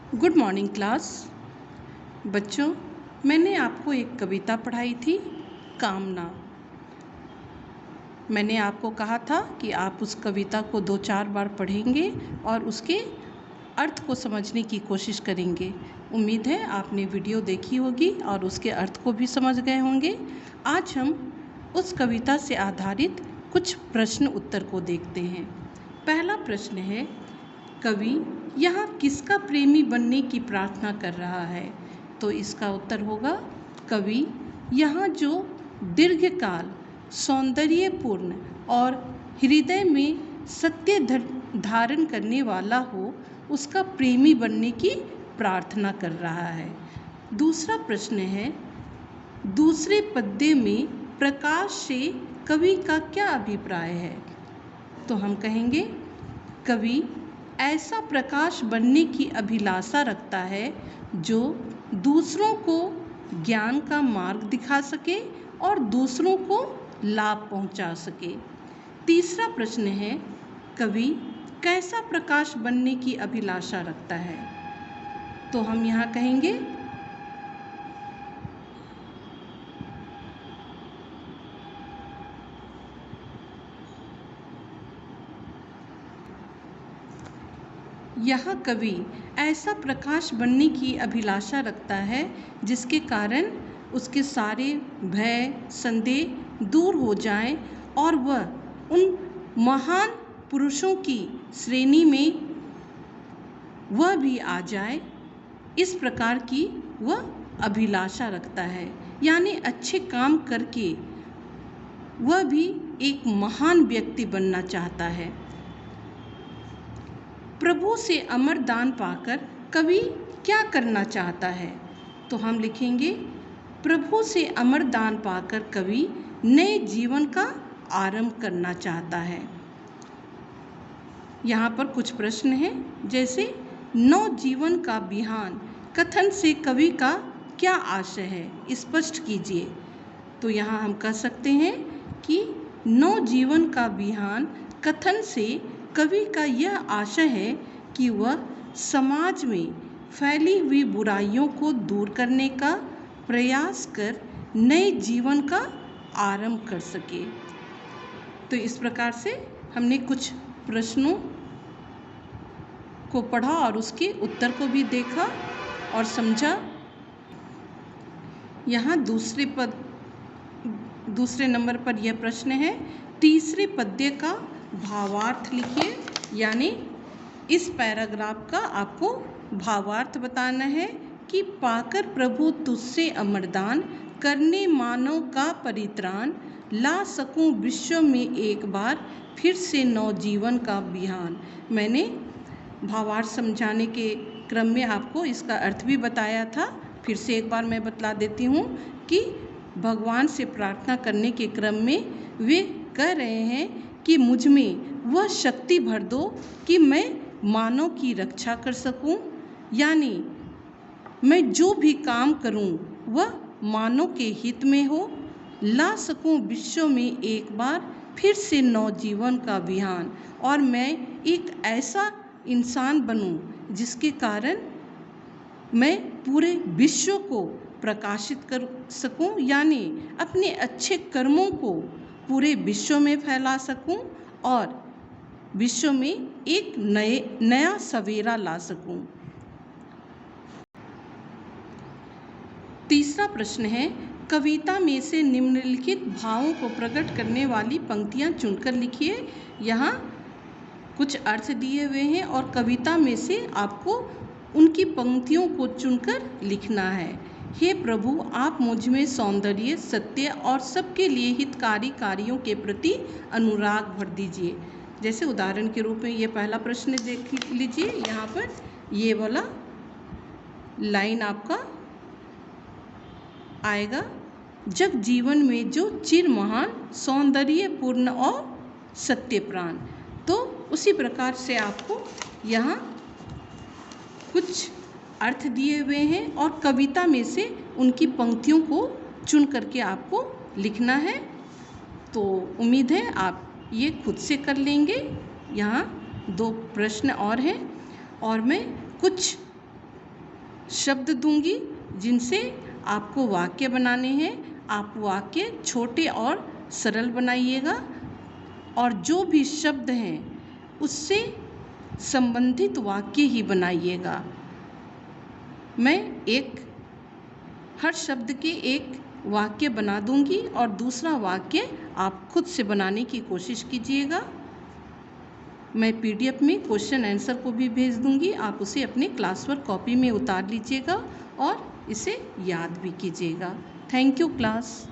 Good morning class. बच्चों, मैंने आपको एक कविता पढ़ाई थी, कामना। मैंने आपको कहा था कि आप उस कविता को 2-4 बार पढ़ेंगे और उसके अर्थ को समझने की कोशिश करेंगे। उम्मीद है आपने वीडियो देखी होगी और उसके अर्थ को भी समझ गए होंगे। आज हम उस कविता से आधारित कुछ प्रश्न उत्तर को देखते हैं। पहला प्रश्न है, कवि यहाँ किसका प्रेमी बनने की प्रार्थना कर रहा है? तो इसका उत्तर होगा, कवि यहाँ जो दीर्घकाल सौंदर्यपूर्ण और हृदय में सत्य धारण करने वाला हो, उसका प्रेमी बनने की प्रार्थना कर रहा है। दूसरा प्रश्न है, दूसरे पद्य में प्रकाश से कवि का क्या अभिप्राय है? तो हम कहेंगे, कवि ऐसा प्रकाश बनने की अभिलाषा रखता है जो दूसरों को ज्ञान का मार्ग दिखा सके और दूसरों को लाभ पहुंचा सके। तीसरा प्रश्न है, कवि कैसा प्रकाश बनने की अभिलाषा रखता है? तो हम यहाँ कहेंगे, यह कवि ऐसा प्रकाश बनने की अभिलाषा रखता है जिसके कारण उसके सारे भय संदेह दूर हो जाएं और वह उन महान पुरुषों की श्रेणी में वह भी आ जाए। इस प्रकार की वह अभिलाषा रखता है, यानी अच्छे काम करके वह भी एक महान व्यक्ति बनना चाहता है। प्रभु से अमर दान पाकर कवि क्या करना चाहता है? तो हम लिखेंगे, प्रभु से अमर दान पाकर कवि नए जीवन का आरंभ करना चाहता है। यहाँ पर कुछ प्रश्न हैं, जैसे नव जीवन का बिहान कथन से कवि का क्या आशय है, स्पष्ट कीजिए। तो यहाँ हम कह सकते हैं कि नव जीवन का बिहान कथन से कवि का यह आशय है कि वह समाज में फैली हुई बुराइयों को दूर करने का प्रयास कर नए जीवन का आरंभ कर सके। तो इस प्रकार से हमने कुछ प्रश्नों को पढ़ा और उसके उत्तर को भी देखा और समझा। यहाँ दूसरे नंबर पर यह प्रश्न है, तीसरे पद्य का भावार्थ लिखिए। यानी इस पैराग्राफ का आपको भावार्थ बताना है कि पाकर प्रभु तुझसे अमरदान, करने मानव का परित्राण, ला सकूं विश्व में एक बार फिर से नवजीवन का बिहान। मैंने भावार्थ समझाने के क्रम में आपको इसका अर्थ भी बताया था। फिर से एक बार मैं बतला देती हूँ कि भगवान से प्रार्थना करने के क्रम में वे कह रहे हैं कि मुझ में वह शक्ति भर दो कि मैं मानव की रक्षा कर सकूं, यानी मैं जो भी काम करूं वह मानव के हित में हो, ला सकूं विश्व में एक बार फिर से नवजीवन का बिहान, और मैं एक ऐसा इंसान बनूं जिसके कारण मैं पूरे विश्व को प्रकाशित कर सकूं, यानी अपने अच्छे कर्मों को पूरे विश्व में फैला सकूं और विश्व में एक नया सवेरा ला सकूं। तीसरा प्रश्न है, कविता में से निम्नलिखित भावों को प्रकट करने वाली पंक्तियां चुनकर लिखिए। यहाँ कुछ अर्थ दिए हुए हैं और कविता में से आपको उनकी पंक्तियों को चुनकर लिखना है। हे प्रभु, आप मुझ में सौंदर्य, सत्य और सबके लिए हितकारी कार्यों के प्रति अनुराग भर दीजिए। जैसे उदाहरण के रूप में ये पहला प्रश्न देख लीजिए। यहाँ पर ये वाला लाइन आपका आएगा, जग जीवन में जो चिर महान, सौंदर्यपूर्ण और सत्य प्राण। तो उसी प्रकार से आपको यहाँ कुछ अर्थ दिए हुए हैं और कविता में से उनकी पंक्तियों को चुन करके आपको लिखना है। तो उम्मीद है आप ये खुद से कर लेंगे। यहाँ 2 प्रश्न और हैं और मैं कुछ शब्द दूंगी जिनसे आपको वाक्य बनाने हैं। आप वाक्य छोटे और सरल बनाइएगा और जो भी शब्द हैं उससे संबंधित वाक्य ही बनाइएगा। मैं हर शब्द के एक वाक्य बना दूंगी और दूसरा वाक्य आप खुद से बनाने की कोशिश कीजिएगा। मैं PDF में क्वेश्चन आंसर को भी भेज दूंगी, आप उसे अपने क्लास वर्क कॉपी में उतार लीजिएगा और इसे याद भी कीजिएगा। Thank you class.